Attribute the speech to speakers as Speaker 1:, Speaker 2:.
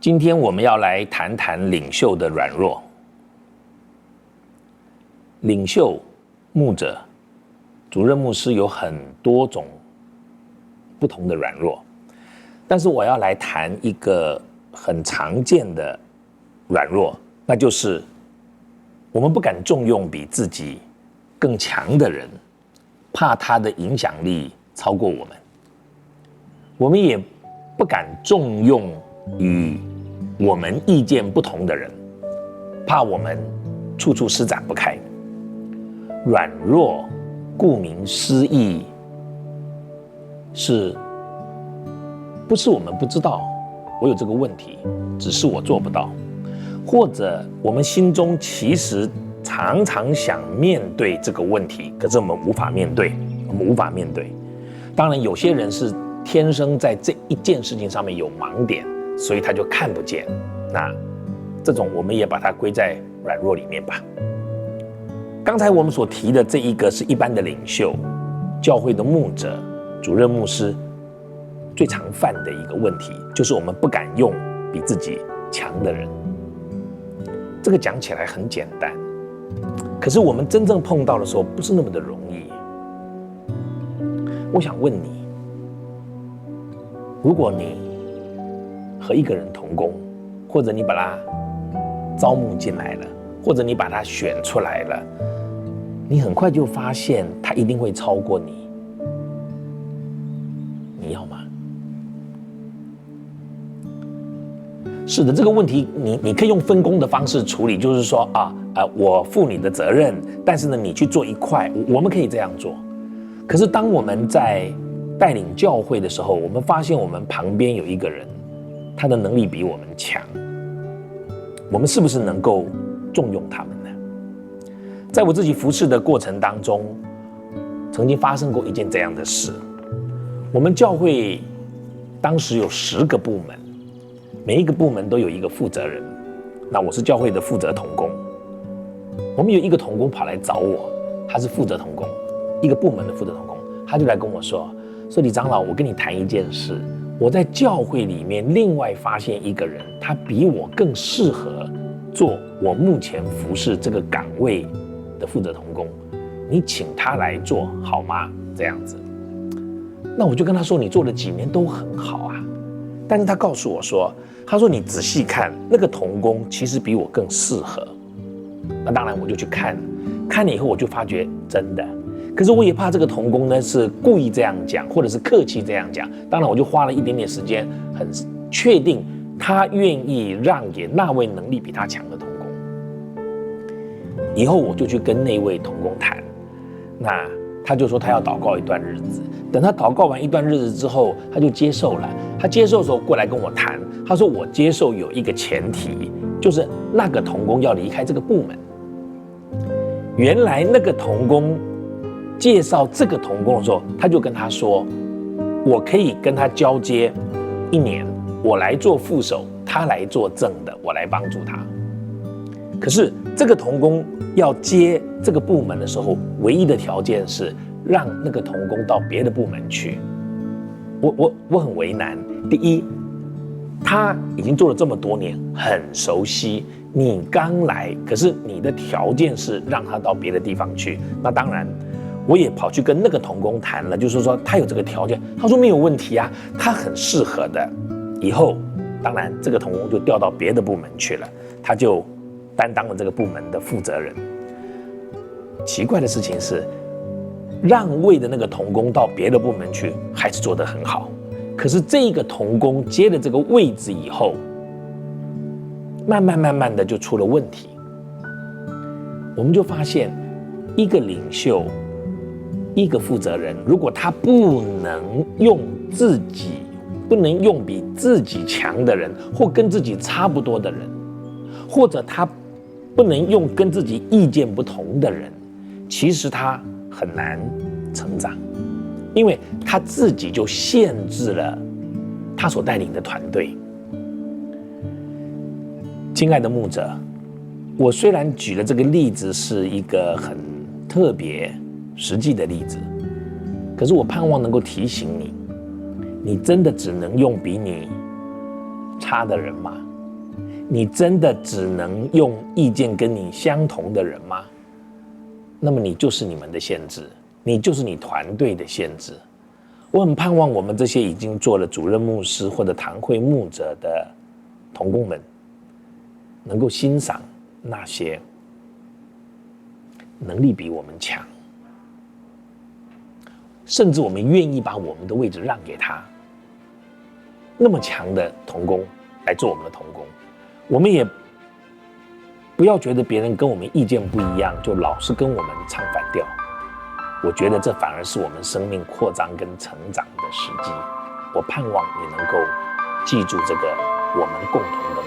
Speaker 1: 今天我们要来谈谈领袖的软弱。领袖、牧者、主任牧师有很多种不同的软弱，但是我要来谈一个很常见的软弱，那就是我们不敢重用比自己更强的人，怕他的影响力超过我们。我们也不敢重用与我们意见不同的人，怕我们处处施展不开。软弱顾名思义，不是我们不知道我有这个问题，只是我做不到，或者我们心中其实常常想面对这个问题，可是我们无法面对。当然有些人是天生在这一件事情上面有盲点，所以他就看不见，那这种我们也把它归在软弱里面吧。刚才我们所提的这一个是一般的领袖、教会的牧者、主任牧师最常犯的一个问题，就是我们不敢用比自己强的人。这个讲起来很简单，可是我们真正碰到的时候不是那么的容易。我想问你，如果你和一个人同工，或者你把他招募进来了，或者你把他选出来了，你很快就发现他一定会超过你，你要吗？是的，这个问题你可以用分工的方式处理，就是说我负你的责任，但是呢你去做一块，我们可以这样做。可是当我们在带领教会的时候，我们发现我们旁边有一个人，他的能力比我们强，我们是不是能够重用他们呢？在我自己服侍的过程当中，曾经发生过一件这样的事。我们教会当时有10个部门，每一个部门都有一个负责人，那我是教会的负责同工。我们有一个同工跑来找我，他是负责同工，一个部门的负责同工，他就来跟我说李长老，我跟你谈一件事，我在教会里面另外发现一个人，他比我更适合做我目前服侍这个岗位的负责同工，你请他来做好吗？这样子。那我就跟他说，你做了几年都很好啊，但是他告诉我说，他说你仔细看，那个同工其实比我更适合。那当然我就去看了以后，我就发觉真的。可是我也怕这个同工呢是故意这样讲，或者是客气这样讲。当然我就花了一点点时间，很确定他愿意让给那位能力比他强的同工。以后我就去跟那位同工谈，那他就说他要祷告一段日子。等他祷告完一段日子之后，他就接受了。他接受的时候过来跟我谈，他说我接受有一个前提，就是那个同工要离开这个部门。原来那个同工介绍这个同工的时候，他就跟他说，我可以跟他交接1年，我来做副手，他来做正的，我来帮助他。可是这个同工要接这个部门的时候，唯一的条件是让那个同工到别的部门去。我很为难。第一，他已经做了这么多年，很熟悉，你刚来，可是你的条件是让他到别的地方去。那当然我也跑去跟那个同工谈了，就是说他有这个条件，他说没有问题啊，他很适合的。以后当然这个同工就调到别的部门去了，他就担当了这个部门的负责人。奇怪的事情是，让位的那个同工到别的部门去还是做得很好，可是这个同工接了这个位置以后，慢慢的就出了问题。我们就发现，一个领袖，一个负责人，如果他不能用比自己强的人，或跟自己差不多的人，或者他不能用跟自己意见不同的人，其实他很难成长，因为他自己就限制了他所带领的团队。亲爱的牧者，我虽然举了这个例子是一个很特别实际的例子，可是我盼望能够提醒你，你真的只能用比你差的人吗？你真的只能用意见跟你相同的人吗？那么你就是你们的限制，你就是你团队的限制。我很盼望我们这些已经做了主任牧师或者堂会牧者的同工们，能够欣赏那些能力比我们强，甚至我们愿意把我们的位置让给他，那么强的同工来做我们的同工。我们也不要觉得别人跟我们意见不一样，就老是跟我们唱反调。我觉得这反而是我们生命扩张跟成长的时机。我盼望你能够记住这个我们共同的